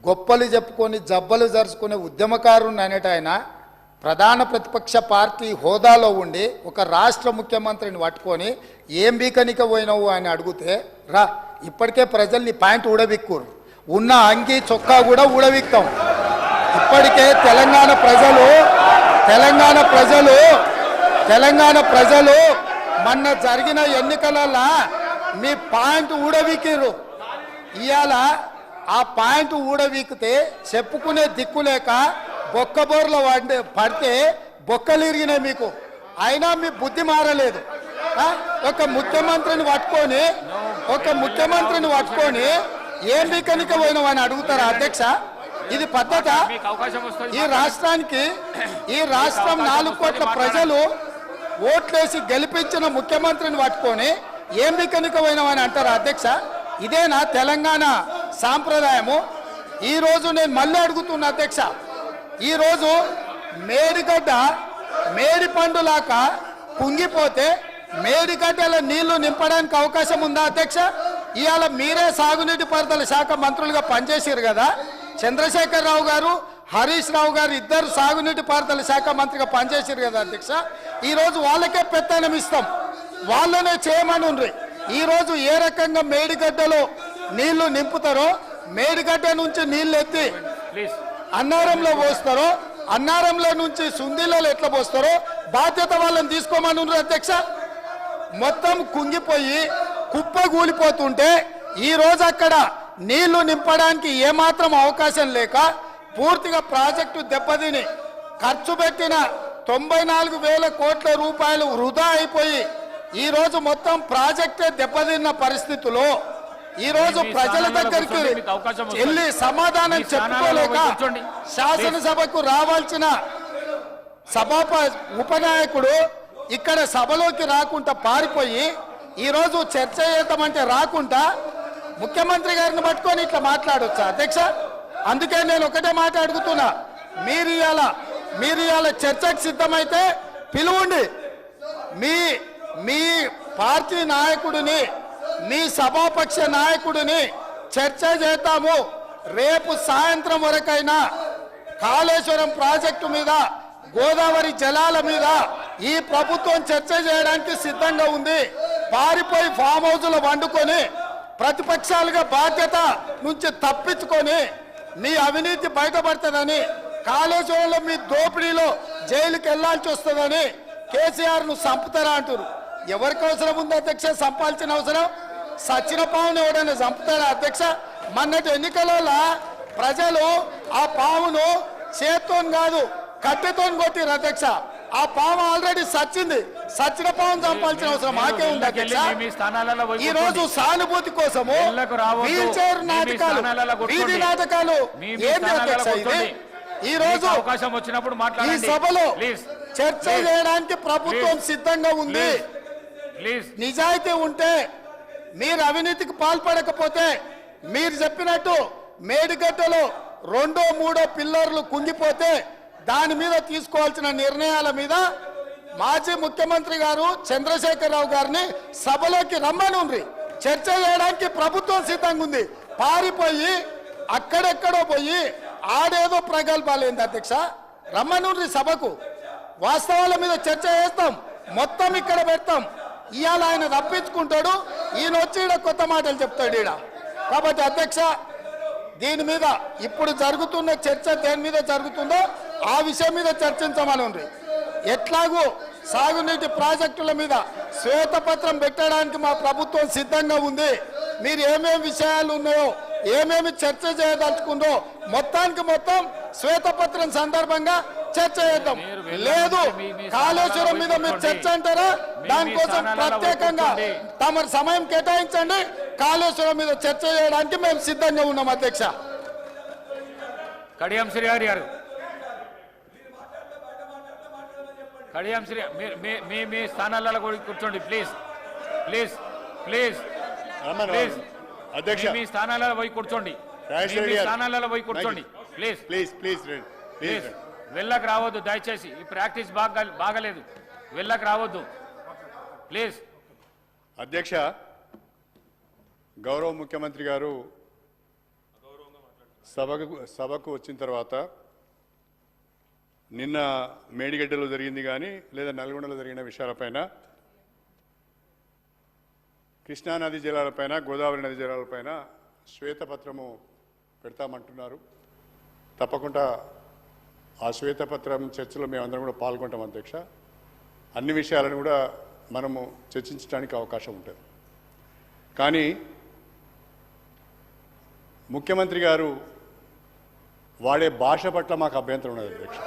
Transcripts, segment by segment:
గొప్పలు చెప్పుకొని జబ్బలు జరుచుకునే ఉద్యమకారుని అనేట ఆయన ప్రధాన ప్రతిపక్ష పార్టీ హోదాలో ఉండి ఒక రాష్ట్ర ముఖ్యమంత్రిని పట్టుకొని ఏం బీకనిక పోయినావు అని అడిగితే రా ఇప్పటికే ప్రజల్ని ప్యాంట్ ఊడబిక్కురు, ఉన్న అంగి చొక్కా కూడా ఊడబిక్తాం. ఇప్పటికే తెలంగాణ ప్రజలు మొన్న జరిగిన ఎన్నికలలో మీ ప్యాంటు ఊడబిక్కిరు. ఇవాళ ఆ ప్యాంటు ఊడబీకితే చెప్పుకునే దిక్కులేక బొక్కబోర్లో పడితే బొక్కలు ఇరిగినాయి మీకు. అయినా మీ బుద్ధి మారలేదు. ఒక ముఖ్యమంత్రిని పట్టుకొని ఏం బీకనిక పోయినావని అడుగుతారా అధ్యక్ష? ఇది పద్ధత? ఈ రాష్ట్రం 4 కోట్ల ప్రజలు ఓట్లేసి గెలిపించిన ముఖ్యమంత్రిని పట్టుకొని ఏం బీకనిక పోయినావని అంటారా అధ్యక్ష? ఇదేనా తెలంగాణ సాంప్రదాయము? ఈరోజు నేను మళ్ళీ అడుగుతున్నా అధ్యక్ష, ఈరోజు మేడిగడ్డ మేడి పండులాక కుంగిపోతే మేడిగడ్డల నీళ్లు నింపడానికి అవకాశం ఉందా అధ్యక్ష? ఇవాళ మీరే సాగునీటి పారుదల శాఖ మంత్రులుగా పనిచేసారు కదా. చంద్రశేఖరరావు గారు, హరీష్ రావు గారు ఇద్దరు సాగునీటి పారుదల శాఖ మంత్రిగా పనిచేసారు కదా అధ్యక్ష. ఈరోజు వాళ్ళకే పెత్తనం ఇస్తాం, వాళ్ళనే చేయమని ఉండ్రి. ఈరోజు ఏ రకంగా మేడిగడ్డలో నీళ్లు నింపుతారో, మేడిగడ్డ నుంచి నీళ్ళు ఎత్తి అన్నారంలో పోస్తారో, అన్నారంలో నుంచి సుందీలలో ఎట్లా పోస్తారో బాధ్యత వాళ్ళని తీసుకోమని ఉన్నారు అధ్యక్ష. మొత్తం కుంగిపోయి కుప్ప కూలిపోతుంటే ఈరోజు అక్కడ నీళ్లు నింపడానికి ఏమాత్రం అవకాశం లేక పూర్తిగా ప్రాజెక్టు దెబ్బతిని ఖర్చు పెట్టిన 94,000 కోట్ల రూపాయలు వృధా అయిపోయి ఈరోజు మొత్తం ప్రాజెక్టే దెబ్బతిన్న పరిస్థితుల్లో ఈరోజు ప్రజల దగ్గరికి వెళ్ళి సమాధానం చెప్పుకోలేక శాసనసభకు రావాల్సిన ఉపనాయకుడు ఇక్కడ సభలోకి రాకుండా పారిపోయి ఈరోజు చర్చ చేద్దామంటే రాకుండా ముఖ్యమంత్రి గారిని పట్టుకొని ఇట్లా మాట్లాడొచ్చా అధ్యక్ష? అందుకే నేను ఒకటే మాట అడుగుతున్నా, మీరు ఇవాళ చర్చకు సిద్ధమైతే పిలువండి. మీ పార్టీ నాయకుడిని, మీ సభాపక్ష నాయకుడిని చర్చ చేద్దాము. రేపు సాయంత్రం వరకైనా కాళేశ్వరం ప్రాజెక్టు మీద, గోదావరి జలాల మీద ఈ ప్రభుత్వం చర్చ చేయడానికి సిద్ధంగా ఉంది. పారిపోయి ఫామ్ హౌస్లో వండుకొని ప్రతిపక్షాలుగా బాధ్యత నుంచి తప్పించుకొని మీ అవినీతి బయటపడుతుందని, కాళేశ్వరంలో మీ దోపిడీలో జైలుకి వెళ్లాల్సి వస్తుందని కేసీఆర్ను చంపుతారా అంటారు. ఎవరికి అవసరం ఉంది అధ్యక్ష చంపాల్సిన అవసరం? సచిన పావును ఎవడైనా చంపుతారా అధ్యక్ష? మొన్నటి ఎన్నికలలో ప్రజలు ఆ పావును చేత్తో కాదు కట్టెతో కొట్టిరు అధ్యక్ష. ఆ పాము ఆల్రెడీ సచ్చింది. సచిన పావును చంపాల్సిన అవసరం మాకే ఉంది అధ్యక్ష. ఈ రోజు సానుభూతి కోసము వీల్ చైర్ నాటకాలు, వీధి నాటకాలు ఏంటి అధ్యక్ష? ఇది ఈ రోజు అవకాశం వచ్చినప్పుడు ఈ సభలో చర్చ చేయడానికి ప్రభుత్వం సిద్ధంగా ఉంది. నిజాయితీ ఉంటే, మీరు అవినీతికి పాల్పడకపోతే, మీరు చెప్పినట్టు మేడిగడ్డలో 2, 3 పిల్లర్లు కుంగిపోతే దాని మీద తీసుకోవాల్సిన నిర్ణయాల మీద మాజీ ముఖ్యమంత్రి గారు చంద్రశేఖరరావు గారిని సభలోకి రమ్మనుండ్రి. చర్చ చేయడానికి ప్రభుత్వం సిద్ధంగా ఉంది. పారిపోయి అక్కడెక్కడో పోయి ఆడేదో ప్రగల్భాలేంది అధ్యక్ష? రమ్మనుండ్రి సభకు. వాస్తవాల మీద చర్చ చేస్తాం, మొత్తం ఇక్కడ పెడతాం. ఇవాళ ఆయన తప్పించుకుంటాడు, ఈయన వచ్చి ఈడ కొత్త మాటలు చెప్తాడు ఈడ. కాబట్టి అధ్యక్ష, దీని మీద ఇప్పుడు జరుగుతున్న చర్చ దేని మీద జరుగుతుందో ఆ విషయం మీద చర్చించమని ఉంది. ఎట్లాగూ సాగునీటి ప్రాజెక్టుల మీద శ్వేతపత్రం పెట్టడానికి మా ప్రభుత్వం సిద్ధంగా ఉంది. మీరు ఏమేమి విషయాలు ఉన్నాయో, ఏమేమి చర్చ చేయదలుచుకుందో మొత్తానికి మొత్తం శ్వేతపత్రం సందర్భంగా చర్చ చేద్దాం. లేదు కాళేశ్వరం మీద మీరు చర్చ అంటారా? దానికోసం ప్రత్యేకంగా తమ సమయం కేటాయించండి. కాళేశ్వరం మీద చర్చ చేయడానికి మేము సిద్ధంగా ఉన్నాం అధ్యక్ష. కడియం శ్రీహరి గారు, కడియం శ్రీ మీ స్థానాలలో కూర్చోండి ప్లీజ్. ప్లీజ్ ప్లీజ్ ప్లీజ్ అధ్యక్ష, మీ స్థానాలలో పోయి కూర్చోండి. స్థానాలలో పోయి కూర్చోండి ప్లీజ్. ప్లీజ్ ప్లీజ్ ప్లీజ్ వెళ్ళకు రావద్దు దయచేసి. ఈ ప్రాక్టీస్ బాగలేదు, వెళ్ళకు రావద్దు ప్లీజ్. అధ్యక్ష, గౌరవ ముఖ్యమంత్రి గారు సభకు వచ్చిన తర్వాత నిన్న మేడిగడ్డలో జరిగింది కానీ లేదా నల్గొండలో జరిగిన విషయాలపైన, కృష్ణానది జలాలపైన, గోదావరి నది జలాలపైన శ్వేతపత్రము పెడతామంటున్నారు. తప్పకుండా ఆ శ్వేతపత్రం చర్చలో మేమందరం కూడా పాల్గొంటాం అధ్యక్ష. అన్ని విషయాలను కూడా మనము చర్చించడానికి అవకాశం ఉంటుంది. కానీ ముఖ్యమంత్రి గారు వాడే భాష పట్ల మాకు అభ్యంతరం ఉన్నది అధ్యక్ష.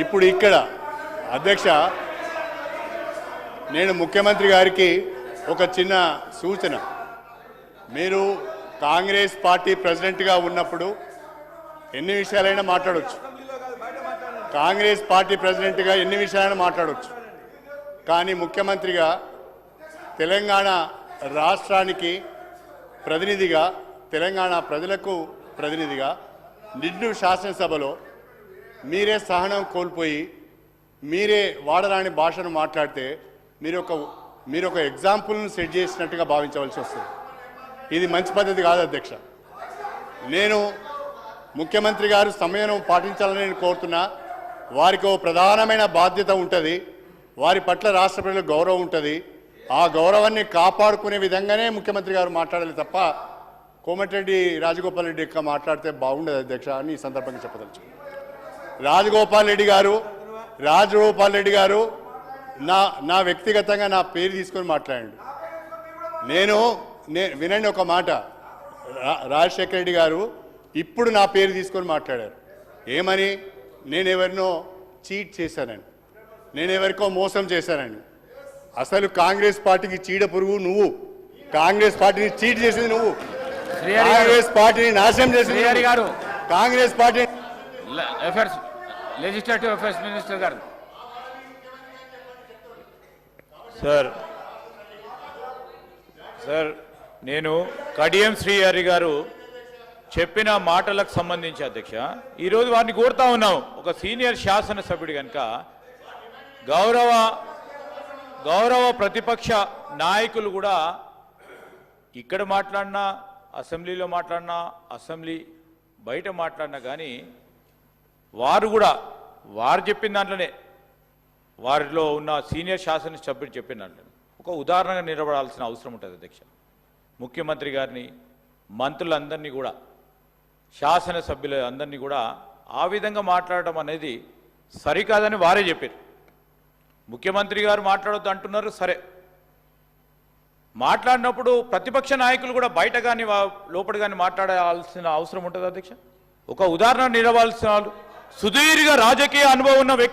ఇప్పుడు ఇక్కడ అధ్యక్ష, నేను ముఖ్యమంత్రి గారికి ఒక చిన్న సూచన. మీరు కాంగ్రెస్ పార్టీ ప్రెసిడెంట్గా ఉన్నప్పుడు ఎన్ని విషయాలైనా మాట్లాడవచ్చు. కాంగ్రెస్ పార్టీ ప్రెసిడెంట్గా ఎన్ని విషయాలైనా మాట్లాడవచ్చు. కానీ ముఖ్యమంత్రిగా తెలంగాణ రాష్ట్రానికి ప్రతినిధిగా, తెలంగాణ ప్రజలకు ప్రతినిధిగా నిండు శాసనసభలో మీరే సహనం కోల్పోయి మీరే వాడరాని భాషను మాట్లాడితే మీరు ఒక ఎగ్జాంపుల్ను సెట్ చేసినట్టుగా భావించవలసి వస్తుంది. ఇది మంచి పద్ధతి కాదు అధ్యక్ష. నేను ముఖ్యమంత్రి గారు సమయం పాటించాలని నేను కోరుతున్నా. వారికి ఓ ప్రధానమైన బాధ్యత ఉంటుంది. వారి పట్ల రాష్ట్ర ప్రజలకు గౌరవం ఉంటుంది. ఆ గౌరవాన్ని కాపాడుకునే విధంగానే ముఖ్యమంత్రి గారు మాట్లాడాలి తప్ప కోమటిరెడ్డి రాజగోపాల్ రెడ్డి యొక్క మాట్లాడితే బాగుండదు అధ్యక్ష అని ఈ సందర్భంగా చెప్పదలుచు. రాజగోపాల్ రెడ్డి గారు నా వ్యక్తిగతంగా నా పేరు తీసుకొని మాట్లాడండి. వినండి ఒక మాట. రాజశేఖర రెడ్డి గారు ఇప్పుడు నా పేరు తీసుకొని మాట్లాడారు. ఏమని? నేనెవరినో చీట్ చేశానని, నేనెవరికో మోసం చేశానని. అసలు కాంగ్రెస్ పార్టీకి చీడ పురుగు నువ్వు. కాంగ్రెస్ పార్టీని చీట్ చేసింది నువ్వు. కాంగ్రెస్ పార్టీని నాశనం చేసింది గారు. Congress party legislative affairs minister గారు. సార్ నేను కడియం శ్రీహరి గారు చెప్పిన మాటలకు సంబంధించి అధ్యక్ష ఈరోజు వారిని కోరుతా ఉన్నాం. ఒక సీనియర్ శాసనసభ్యుడు కనుక గౌరవ ప్రతిపక్ష నాయకులు కూడా ఇక్కడ మాట్లాడినా, అసెంబ్లీలో మాట్లాడినా, అసెంబ్లీ బయట మాట్లాడినా కానీ వారు చెప్పిన దాంట్లోనే, వారిలో ఉన్న సీనియర్ శాసనసభ్యుడు చెప్పిన దాంట్లో ఒక ఉదాహరణగా నిలబడాల్సిన అవసరం ఉంటుంది అధ్యక్ష. ముఖ్యమంత్రి గారిని, మంత్రులందరినీ కూడా, శాసనసభ్యుల అందరినీ కూడా ఆ విధంగా మాట్లాడటం అనేది సరికాదని వారే చెప్పారు. ముఖ్యమంత్రి గారు మాట్లాడొద్దు అంటున్నారు, సరే. మాట్లాడినప్పుడు ప్రతిపక్ష నాయకులు కూడా బయట కానీ లోపల కానీ మాట్లాడాల్సిన అవసరం ఉంటుంది అధ్యక్ష. ఒక ఉదాహరణ నిలవాల్సిన సుదీర్ఘ రాజకీయ అనుభవం ఉన్న వ్యక్తి